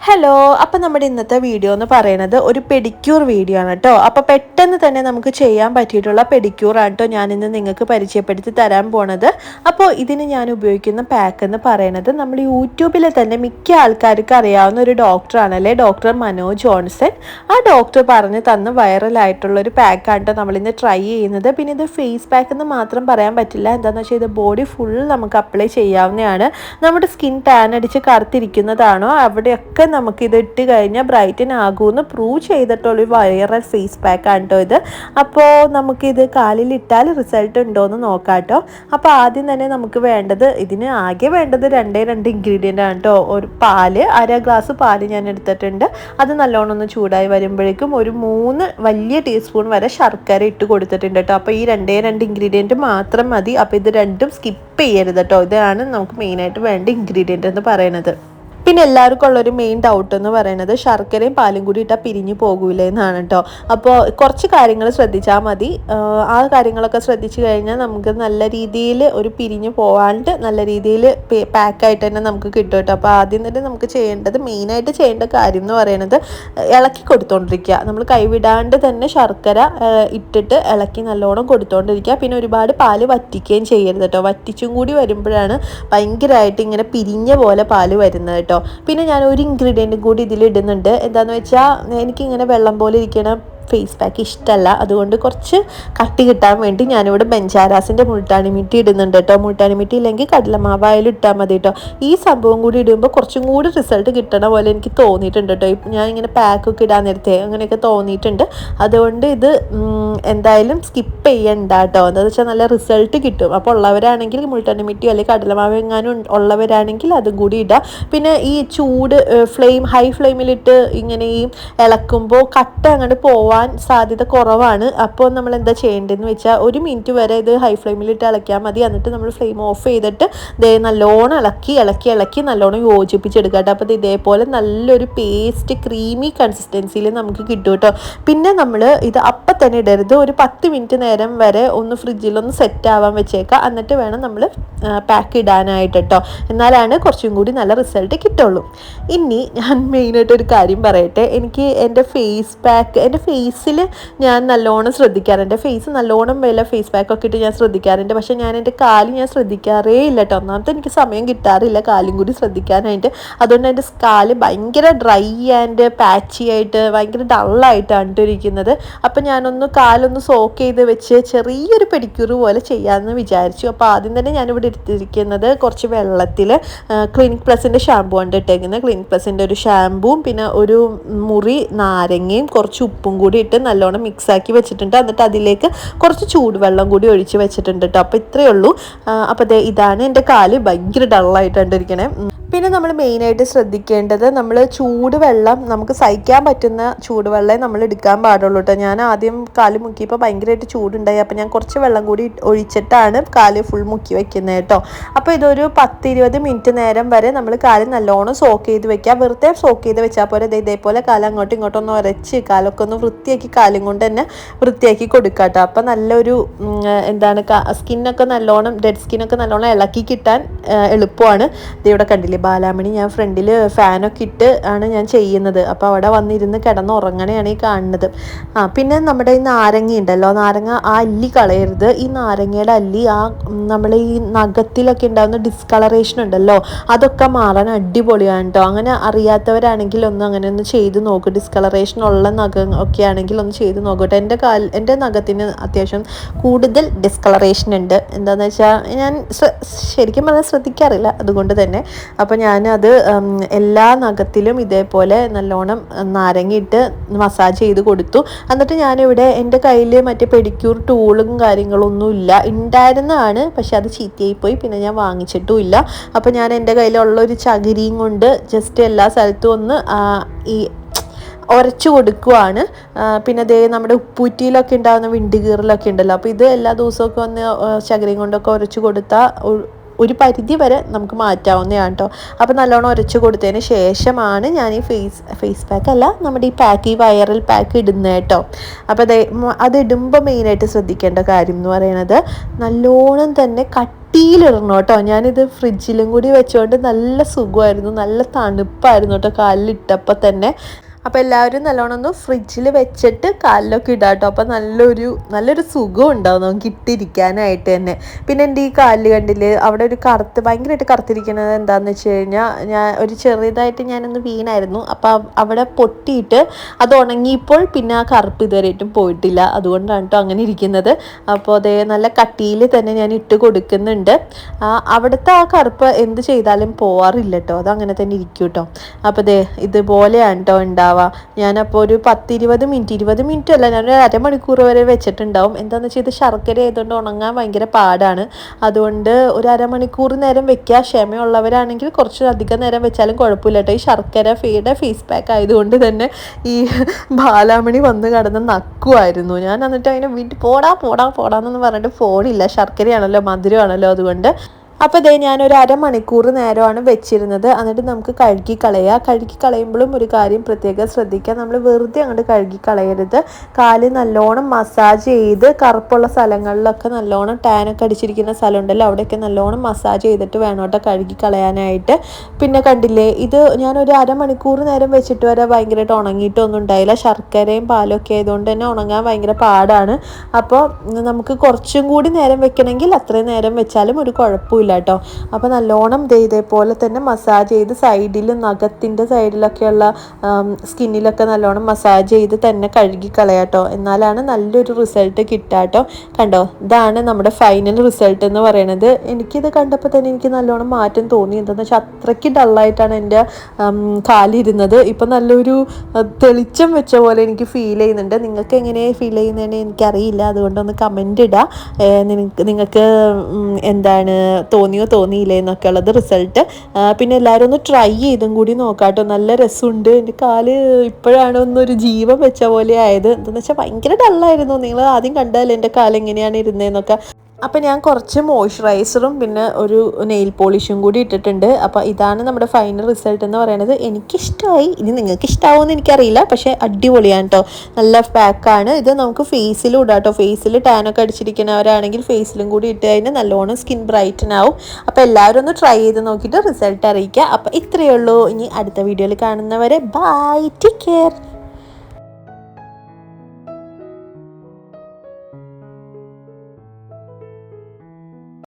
Hello, അപ്പോൾ നമ്മുടെ ഇന്നത്തെ വീഡിയോ എന്ന് പറയുന്നത് ഒരു പെഡിക്യൂർ വീഡിയോ ആണ് കേട്ടോ. അപ്പോൾ പെട്ടെന്ന് തന്നെ നമുക്ക് ചെയ്യാൻ പറ്റിയിട്ടുള്ള പെഡിക്യൂർ ആണ് കേട്ടോ ഞാനിന്ന് നിങ്ങൾക്ക് പരിചയപ്പെടുത്തി തരാൻ പോണത്. അപ്പോൾ ഇതിന് ഞാൻ ഉപയോഗിക്കുന്ന പാക്ക് എന്ന് പറയുന്നത് നമ്മൾ യൂട്യൂബിൽ തന്നെ മിക്ക ആൾക്കാർക്ക് അറിയാവുന്ന ഒരു ഡോക്ടറാണല്ലേ, ഡോക്ടർ മനോജ് ജോൺസൺ. ആ ഡോക്ടർ പറഞ്ഞ് തന്ന് വൈറലായിട്ടുള്ളൊരു പാക്കാണ് കേട്ടോ നമ്മളിന്ന് ട്രൈ ചെയ്യുന്നത്. പിന്നെ ഇത് ഫേസ് പാക്ക് എന്ന് മാത്രം പറയാൻ പറ്റില്ല, എന്താണെന്ന് വെച്ചാൽ ഇത് ബോഡി ഫുൾ നമുക്ക് അപ്ലൈ ചെയ്യാവുന്നതാണ്. നമ്മുടെ സ്കിൻ ടാൻ അടിച്ച് കറുത്തിരിക്കുന്നതാണോ അവിടെയൊക്കെ നമുക്കിത് ഇട്ട് കഴിഞ്ഞാൽ ബ്രൈറ്റൻ ആകുമെന്ന് പ്രൂവ് ചെയ്തിട്ടുള്ളൊരു വൈറൽ ഫേസ് പാക്കാണ് കേട്ടോ ഇത്. അപ്പോൾ നമുക്കിത് കാലിലിട്ടാൽ റിസൾട്ട് ഉണ്ടോയെന്ന് നോക്കാം കേട്ടോ. അപ്പോൾ ആദ്യം തന്നെ നമുക്ക് വേണ്ടത്, ഇതിന് ആകെ വേണ്ടത് രണ്ട് ഇൻഗ്രീഡിയൻ്റ് ആണ് കേട്ടോ. ഒരു പാല്, 1/2 ഗ്ലാസ് പാല് ഞാൻ എടുത്തിട്ടുണ്ട്. അത് നല്ലോണം ഒന്ന് ചൂടായി വരുമ്പോഴേക്കും ഒരു 3 വലിയ ടീസ്പൂൺ വരെ ശർക്കര ഇട്ട് കൊടുത്തിട്ടുണ്ട് കേട്ടോ. അപ്പോൾ ഈ രണ്ട് ഇൻഗ്രീഡിയൻറ്റ് മാത്രം മതി. അപ്പോൾ ഇത് രണ്ടും സ്കിപ്പ് ചെയ്യരുത് കേട്ടോ. ഇതാണ് നമുക്ക് മെയിനായിട്ട് വേണ്ട ഇൻഗ്രീഡിയൻ്റ് എന്ന് പറയുന്നത്. പിന്നെ എല്ലാവർക്കും ഉള്ളൊരു മെയിൻ ഡൗട്ട് എന്ന് പറയുന്നത് ശർക്കരയും പാലും കൂടി ഇട്ടാൽ പിരിഞ്ഞു പോകൂലേ എന്നാണ് കേട്ടോ. അപ്പോൾ കുറച്ച് കാര്യങ്ങൾ ശ്രദ്ധിച്ചാൽ മതി. ആ കാര്യങ്ങളൊക്കെ ശ്രദ്ധിച്ചു കഴിഞ്ഞാൽ നമുക്ക് നല്ല രീതിയിൽ ഒരു പിരിഞ്ഞു പോകാണ്ട് നല്ല രീതിയിൽ പാക്കായിട്ട് തന്നെ നമുക്ക് കിട്ടും കേട്ടോ. അപ്പോൾ ആദ്യം തന്നെ നമുക്ക് ചെയ്യേണ്ടത്, മെയിനായിട്ട് ചെയ്യേണ്ട കാര്യം എന്ന് പറയുന്നത് ഇളക്കി കൊടുത്തോണ്ടിരിക്കുക. നമ്മൾ കൈവിടാണ്ട് തന്നെ ശർക്കര ഇട്ടിട്ട് ഇളക്കി നല്ലോണം കൊടുത്തോണ്ടിരിക്കുക. പിന്നെ ഒരുപാട് പാല് വറ്റിക്കുകയും ചെയ്യരുത് കേട്ടോ. വറ്റിച്ചും കൂടി വരുമ്പോഴാണ് ഭയങ്കരമായിട്ട് ഇങ്ങനെ പിരിഞ്ഞ പോലെ പാല് വരുന്നത് കേട്ടോ. പിന്നെ ഞാൻ ഒരു ഇൻഗ്രീഡിയൻറ്റും കൂടി ഇതിൽ ഇടുന്നുണ്ട്. എന്താണെന്ന് വെച്ചാൽ എനിക്കിങ്ങനെ വെള്ളം പോലെ ഇരിക്കണം ഫേസ് പാക്ക് ഇഷ്ടമല്ല. അതുകൊണ്ട് കുറച്ച് കട്ടി കിട്ടാൻ വേണ്ടി ഞാനിവിടെ ബെഞ്ചാരാസിൻ്റെ മുൾട്ടാണി മിട്ടി ഇടുന്നുണ്ട് കേട്ടോ. മുൾട്ടാണി മിട്ടി ഇല്ലെങ്കിൽ കടലമാവായാലും ഇട്ടാൽ മതി കേട്ടോ. ഈ സംഭവം കൂടി ഇടുമ്പോൾ കുറച്ചും കൂടി റിസൾട്ട് കിട്ടണ പോലെ എനിക്ക് തോന്നിയിട്ടുണ്ട് കേട്ടോ. ഞാൻ ഇങ്ങനെ പാക്കൊക്കെ ഇടാൻ നേരത്തെ അങ്ങനെയൊക്കെ തോന്നിയിട്ടുണ്ട്. അതുകൊണ്ട് ഇത് എന്തായാലും സ്കിപ്പ് ചെയ്യണ്ട കേട്ടോ. എന്താണെന്ന് വെച്ചാൽ നല്ല റിസൾട്ട് കിട്ടും. അപ്പോൾ ഉള്ളവരാണെങ്കിൽ മുൾട്ടാണി മിട്ടി അല്ലെങ്കിൽ കടലമാവ് എങ്ങാനും ഉള്ളവരാണെങ്കിൽ അതും കൂടി ഇടാം. പിന്നെ ഈ ചൂട് ഹൈ ഫ്ലെയിമിലിട്ട് ഇങ്ങനെ ഈ ഇളക്കുമ്പോൾ കട്ട അങ്ങോട്ട് പോവാൻ സാധ്യത കുറവാണ്. അപ്പോൾ നമ്മൾ എന്താ ചെയ്യേണ്ടതെന്ന് വെച്ചാൽ 1 മിനിറ്റ് വരെ ഇത് ഹൈ ഫ്ലെയിമിലിട്ട് ഇളക്കിയാൽ മതി. എന്നിട്ട് നമ്മൾ ഫ്ലെയിം ഓഫ് ചെയ്തിട്ട് നല്ലോണം ഇളക്കി നല്ലോണം യോജിപ്പിച്ചെടുക്കുക കേട്ടോ. അപ്പോൾ ഇതേപോലെ നല്ലൊരു പേസ്റ്റ് ക്രീമി കൺസിസ്റ്റൻസിയിൽ നമുക്ക് കിട്ടും കേട്ടോ. പിന്നെ നമ്മൾ ഇത് അപ്പം തന്നെ ഇടരുത്. ഒരു 10 മിനിറ്റ് നേരം വരെ ഒന്ന് ഫ്രിഡ്ജിലൊന്ന് സെറ്റ് ആവാൻ വെച്ചേക്കാം. എന്നിട്ട് വേണം നമ്മൾ പാക്ക് ഇടാനായിട്ട് കേട്ടോ. എന്നാലാണ് കുറച്ചും കൂടി നല്ല റിസൾട്ട് കിട്ടുള്ളൂ. ഇനി ഞാൻ മെയിനായിട്ട് ഒരു കാര്യം പറയട്ടെ. എനിക്ക് എൻ്റെ ഫേസിൽ ഞാൻ നല്ലോണം ശ്രദ്ധിക്കാറുണ്ട്. എൻ്റെ ഫേസ് നല്ലോണം വില ഫേസ് പാക്കൊക്കെ ഇട്ട് ഞാൻ ശ്രദ്ധിക്കാറുണ്ട്. പക്ഷേ ഞാൻ എൻ്റെ കാല് ഞാൻ ശ്രദ്ധിക്കാറേ ഇല്ല കേട്ടോ. ഒന്നാമത്തെ എനിക്ക് സമയം കിട്ടാറില്ല കാലും കൂടി ശ്രദ്ധിക്കാനായിട്ട്. അതുകൊണ്ട് എൻ്റെ കാല് ഭയങ്കര ഡ്രൈ ആൻഡ് പാച്ചി ആയിട്ട് ഭയങ്കര ഡള്ളായിട്ടാണ് ഇരിക്കുന്നത്. അപ്പം ഞാനൊന്ന് കാലൊന്ന് സോക്ക് ചെയ്ത് വെച്ച് ചെറിയൊരു പെഡിക്യൂർ പോലെ ചെയ്യാമെന്ന് വിചാരിച്ചു. അപ്പോൾ ആദ്യം തന്നെ ഞാനിവിടെ എടുത്തിരിക്കുന്നത് കുറച്ച് വെള്ളത്തിൽ ക്ലിനിക് പ്ലസിൻ്റെ ഷാമ്പൂ ആണ് ഇട്ടേക്കുന്നത്. ക്ലിനിക് പ്ലസിൻ്റെ ഒരു ഷാമ്പൂവും പിന്നെ ഒരു മുറി നാരങ്ങയും കുറച്ച് ഉപ്പും കൂടി ഇട്ട് നല്ലോണം മിക്സാക്കി വെച്ചിട്ടുണ്ട്. എന്നിട്ട് അതിലേക്ക് കുറച്ച് ചൂടുവെള്ളം കൂടി ഒഴിച്ച് വെച്ചിട്ടുണ്ട് കേട്ടോ. അപ്പോൾ ഇത്രയേ ഉള്ളൂ. അപ്പോൾ ഇതാണ് എൻ്റെ കാല് ഭയങ്കര ഡള്ളായിട്ടാണ് ഇരിക്കണേ. പിന്നെ നമ്മൾ മെയിനായിട്ട് ശ്രദ്ധിക്കേണ്ടത്, നമ്മൾ ചൂടുവെള്ളം നമുക്ക് സഹിക്കാൻ പറ്റുന്ന ചൂടുവെള്ളം നമ്മൾ എടുക്കാൻ പാടുള്ളൂ കേട്ടോ. ഞാൻ ആദ്യം കാല് മുക്കിയപ്പോൾ ഭയങ്കരമായിട്ട് ചൂടുണ്ടായി. അപ്പോൾ ഞാൻ കുറച്ച് വെള്ളം കൂടി ഒഴിച്ചിട്ടാണ് കാല് ഫുൾ മുക്കി വെക്കുന്നത് കേട്ടോ. അപ്പോൾ ഇതൊരു 10-20 മിനിറ്റ് നേരം വരെ നമ്മൾ കാല് നല്ലോണം സോക്ക് ചെയ്ത് വെക്കുക. വെറുതെ സോക്ക് ചെയ്ത് വെച്ചാൽ പോലെ ഇതേപോലെ കാല് അങ്ങോട്ടും ഇങ്ങോട്ടും ഒന്ന് ഉരച്ച് കാലൊക്കെ ഒന്ന് വൃത്തിയാക്കി കാലും കൊണ്ട് തന്നെ വൃത്തിയാക്കി കൊടുക്കുക കേട്ടോ. അപ്പോൾ നല്ലൊരു സ്കിന്നൊക്കെ നല്ലോണം ഡെഡ് സ്കിന്നൊക്കെ നല്ലോണം ഇളക്കി കിട്ടാൻ എളുപ്പമാണ്. ഇവിടെ കണ്ടില്ലേ ബാലാമണി, ഞാൻ ഫ്രണ്ടിൽ ഫാനൊക്കെ ഇട്ട് ആണ് ഞാൻ ചെയ്യുന്നത്. അപ്പോൾ അവിടെ വന്നിരുന്ന് കിടന്നുറങ്ങണയാണ് ഈ കാണുന്നത്. പിന്നെ നമ്മുടെ ഈ നാരങ്ങ ഉണ്ടല്ലോ, നാരങ്ങ ആ അല്ലി കളയരുത്. ഈ നാരങ്ങയുടെ അല്ലി നമ്മൾ ഈ നഖത്തിലൊക്കെ ഉണ്ടാകുന്ന ഡിസ്കളറേഷൻ ഉണ്ടല്ലോ അതൊക്കെ മാറാൻ അടിപൊളിയാണ് കേട്ടോ. അങ്ങനെ അറിയാത്തവരാണെങ്കിൽ അങ്ങനെ ഒന്ന് ചെയ്ത് നോക്കും. ഡിസ്കളറേഷൻ ഉള്ള നഖം ഒക്കെ ആണെങ്കിൽ ഒന്ന് ചെയ്ത് നോക്കട്ടെ. എൻ്റെ നഖത്തിന് അത്യാവശ്യം കൂടുതൽ ഡിസ്കളറേഷൻ ഉണ്ട്. എന്താണെന്ന് വെച്ചാൽ ഞാൻ ശരിക്കും പറഞ്ഞാൽ ശ്രദ്ധിക്കാറില്ല, അതുകൊണ്ട് തന്നെ. അപ്പോൾ ഞാനത് എല്ലാ നഖത്തിലും ഇതേപോലെ നല്ലോണം നാരങ്ങയിട്ട് മസാജ് ചെയ്ത് കൊടുത്തു. എന്നിട്ട് ഞാനിവിടെ എൻ്റെ കയ്യിൽ മറ്റേ പെഡിക്യൂർ ടൂളും കാര്യങ്ങളൊന്നും ഇല്ല, ഉണ്ടായിരുന്നതാണ്. പക്ഷെ അത് ചീത്തയായിപ്പോയി, പിന്നെ ഞാൻ വാങ്ങിച്ചിട്ടും ഇല്ല. അപ്പോൾ ഞാൻ എൻ്റെ കയ്യിലുള്ളൊരു ചകിരിയും കൊണ്ട് ജസ്റ്റ് എല്ലാ സ്ഥലത്തും ഒന്ന് ഈ ഉരച്ചു കൊടുക്കുവാണ്. പിന്നെ നമ്മുടെ ഉപ്പൂറ്റിയിലൊക്കെ ഉണ്ടാകുന്ന വിണ്ടുകീറലൊക്കെ ഉണ്ടല്ലോ, അപ്പോൾ ഇത് എല്ലാ ദിവസമൊക്കെ ഒന്ന് ചകിരിയും കൊണ്ടൊക്കെ ഉരച്ചു കൊടുത്താൽ ഒരു പരിധി വരെ നമുക്ക് മാറ്റാവുന്നതാണ് കേട്ടോ. അപ്പോൾ നല്ലോണം ഉരച്ച് കൊടുത്തതിന് ശേഷമാണ് ഞാൻ ഈ ഫേസ് പാക്ക് അല്ല, നമ്മുടെ ഈ പാക്ക്, ഈ വൈറൽ പാക്ക് ഇടുന്നത് കേട്ടോ. അപ്പോൾ അത് ഇടുമ്പോൾ മെയിനായിട്ട് ശ്രദ്ധിക്കേണ്ട കാര്യം എന്ന് പറയുന്നത് നല്ലോണം തന്നെ കട്ടിയിലിടണം കേട്ടോ. ഞാനിത് ഫ്രിഡ്ജിലും കൂടി വെച്ചുകൊണ്ട് നല്ല സുഖമായിരുന്നു, നല്ല തണുപ്പായിരുന്നു കേട്ടോ കാലിലിട്ടപ്പോൾ തന്നെ. അപ്പോൾ എല്ലാവരും നല്ലോണം ഒന്ന് ഫ്രിഡ്ജിൽ വെച്ചിട്ട് കാലിലൊക്കെ ഇടാം കേട്ടോ. അപ്പോൾ നല്ലൊരു സുഖം ഉണ്ടാവും നമുക്ക് ഇട്ടിരിക്കാനായിട്ട് തന്നെ. പിന്നെ എൻ്റെ ഈ കാലിൽ കണ്ടില്ലേ, അവിടെ ഒരു ഭയങ്കരമായിട്ട് കറുത്തിരിക്കുന്നത് എന്താണെന്ന് വെച്ച് കഴിഞ്ഞാൽ, ഞാൻ ഒരു ചെറിയതായിട്ട് ഞാനൊന്ന് വീണായിരുന്നു. അപ്പോൾ അവിടെ പൊട്ടിയിട്ട് അത് ഉണങ്ങിയപ്പോൾ പിന്നെ ആ കറുപ്പ് ഇതുവരെയായിട്ടും പോയിട്ടില്ല. അതുകൊണ്ടാണ് കേട്ടോ അങ്ങനെ ഇരിക്കുന്നത്. അപ്പോൾ അതേ നല്ല കട്ടിയിൽ തന്നെ ഞാൻ ഇട്ട് കൊടുക്കുന്നുണ്ട്. അവിടുത്തെ ആ കറുപ്പ് എന്ത് ചെയ്താലും പോവാറില്ല കേട്ടോ, അത് അങ്ങനെ തന്നെ ഇരിക്കും കേട്ടോ. അപ്പോൾ ദേ ഇതുപോലെയാണ് കേട്ടോ ഉണ്ടാവുക. ഞാനപ്പോൾ ഒരു 20 മിനിറ്റ് അല്ല, ഞാനൊരു അരമണിക്കൂർ വരെ വെച്ചിട്ടുണ്ടാവും. എന്താണെന്ന് വെച്ചാൽ ഇത് ശർക്കര ആയതുകൊണ്ട് ഉണങ്ങാൻ ഭയങ്കര പാടാണ്. അതുകൊണ്ട് ഒരു അരമണിക്കൂർ നേരം വെക്കുക. ക്ഷമയുള്ളവരാണെങ്കിൽ കുറച്ച് അധികം നേരം വെച്ചാലും കുഴപ്പമില്ല കേട്ടോ. ഈ ശർക്കരയുടെ ഫേസ് പാക്ക് ആയതുകൊണ്ട് തന്നെ ഈ ബാലാമണി വന്ന് കിടന്ന് നക്കുമായിരുന്നു. ഞാൻ എന്നിട്ട് അതിനെ വീട്ടിൽ പോടാന്നൊന്നും പറഞ്ഞിട്ട് ഫോണില്ല, ശർക്കരയാണല്ലോ, മധുരമാണല്ലോ, അതുകൊണ്ട്. അപ്പോൾ ഇതേ ഞാനൊരു അരമണിക്കൂർ നേരമാണ് വെച്ചിരുന്നത്. എന്നിട്ട് നമുക്ക് കഴുകി കളയുമ്പോഴും ഒരു കാര്യം പ്രത്യേകം ശ്രദ്ധിക്കുക, നമ്മൾ വെറുതെ അങ്ങോട്ട് കഴുകി കളയരുത്. കാല് നല്ലോണം മസാജ് ചെയ്ത്, കറുപ്പുള്ള സ്ഥലങ്ങളിലൊക്കെ നല്ലോണം ടാനൊക്കെ അടിച്ചിരിക്കുന്ന സ്ഥലം ഉണ്ടല്ലോ, അവിടെയൊക്കെ നല്ലോണം മസാജ് ചെയ്തിട്ട് വേണം കേട്ടോ കഴുകി കളയാനായിട്ട്. പിന്നെ കണ്ടില്ലേ, ഇത് ഞാനൊരു അരമണിക്കൂർ നേരം വെച്ചിട്ട് വരെ ഭയങ്കരമായിട്ട് ഉണങ്ങിയിട്ടൊന്നും ഉണ്ടായില്ല. ശർക്കരയും പാലും ഒക്കെ ആയതുകൊണ്ട് തന്നെ ഉണങ്ങാൻ ഭയങ്കര പാടാണ്. അപ്പോൾ നമുക്ക് കുറച്ചും കൂടി നേരം വെക്കണമെങ്കിൽ അത്രയും നേരം വെച്ചാലും ഒരു കുഴപ്പമില്ല കേട്ടോ. അപ്പോൾ നല്ലോണം ഇതേപോലെ തന്നെ മസാജ് ചെയ്ത് സൈഡിലും നഖത്തിൻ്റെ സൈഡിലൊക്കെയുള്ള സ്കിന്നിലൊക്കെ നല്ലോണം മസാജ് ചെയ്ത് തന്നെ കഴുകി കളയാട്ടോ. എന്നാലാണ് നല്ലൊരു റിസൾട്ട് കിട്ടുക കേട്ടോ. കണ്ടോ, ഇതാണ് നമ്മുടെ ഫൈനൽ റിസൾട്ട് എന്ന് പറയുന്നത്. എനിക്കിത് കണ്ടപ്പോൾ തന്നെ എനിക്ക് നല്ലോണം മാറ്റം തോന്നി. എന്താണെന്ന് വെച്ചാൽ അത്രയ്ക്ക് ഡള്ളായിട്ടാണ് എൻ്റെ കാലിരുന്നത്. ഇപ്പം നല്ലൊരു തെളിച്ചം വെച്ച പോലെ എനിക്ക് ഫീൽ ചെയ്യുന്നുണ്ട്. നിങ്ങൾക്ക് എങ്ങനെ ഫീൽ ചെയ്യുന്നതെന്ന് എനിക്കറിയില്ല, അതുകൊണ്ടൊന്ന് കമൻ്റ് ഇടുക. നിങ്ങൾക്ക് എന്താണ് തോന്നിയില്ലേ എന്നൊക്കെ ഉള്ളത് റിസൾട്ട്. പിന്നെ എല്ലാവരും ഒന്ന് ട്രൈ ചെയ്തും കൂടി നോക്കാട്ടോ, നല്ല രസമുണ്ട്. എൻ്റെ കാല് ഇപ്പോഴാണ് ഒന്നൊരു ജീവൻ വെച്ച പോലെ ആയത്. എന്താണെന്ന് വെച്ചാൽ ഭയങ്കര ഡള്ളായിരുന്നു. നിങ്ങൾ ആദ്യം കണ്ടാലേ എൻ്റെ കാല് എങ്ങനെയാണ് ഇരുന്നതെന്നൊക്കെ. അപ്പോൾ ഞാൻ കുറച്ച് മോയ്സ്ചറൈസറും പിന്നെ ഒരു നെയിൽ പോളിഷും കൂടി ഇട്ടിട്ടുണ്ട്. അപ്പോൾ ഇതാണ് നമ്മുടെ ഫൈനൽ റിസൾട്ട് എന്ന് പറയുന്നത്. എനിക്കിഷ്ടമായി. ഇനി നിങ്ങൾക്ക് ഇഷ്ടമാവുമെന്ന് എനിക്കറിയില്ല, പക്ഷേ അടിപൊളിയാണ് കേട്ടോ. നല്ല പാക്കാണ് ഇത്. നമുക്ക് ഫേസിലും ഇടാം കേട്ടോ. ഫേസിൽ ടാനൊക്കെ അടിച്ചിരിക്കുന്നവരാണെങ്കിൽ ഫേസിലും കൂടി ഇട്ട് കഴിഞ്ഞാൽ നല്ലോണം സ്കിൻ ബ്രൈറ്റൻ ആവും. അപ്പോൾ എല്ലാവരും ഒന്ന് ട്രൈ ചെയ്ത് നോക്കിയിട്ട് റിസൾട്ട് അറിയിക്കുക. അപ്പോൾ ഇത്രയേ ഉള്ളൂ. ഇനി അടുത്ത വീഡിയോയിൽ കാണുന്നവരെ ബൈ, ടേക്ക് കെയർ.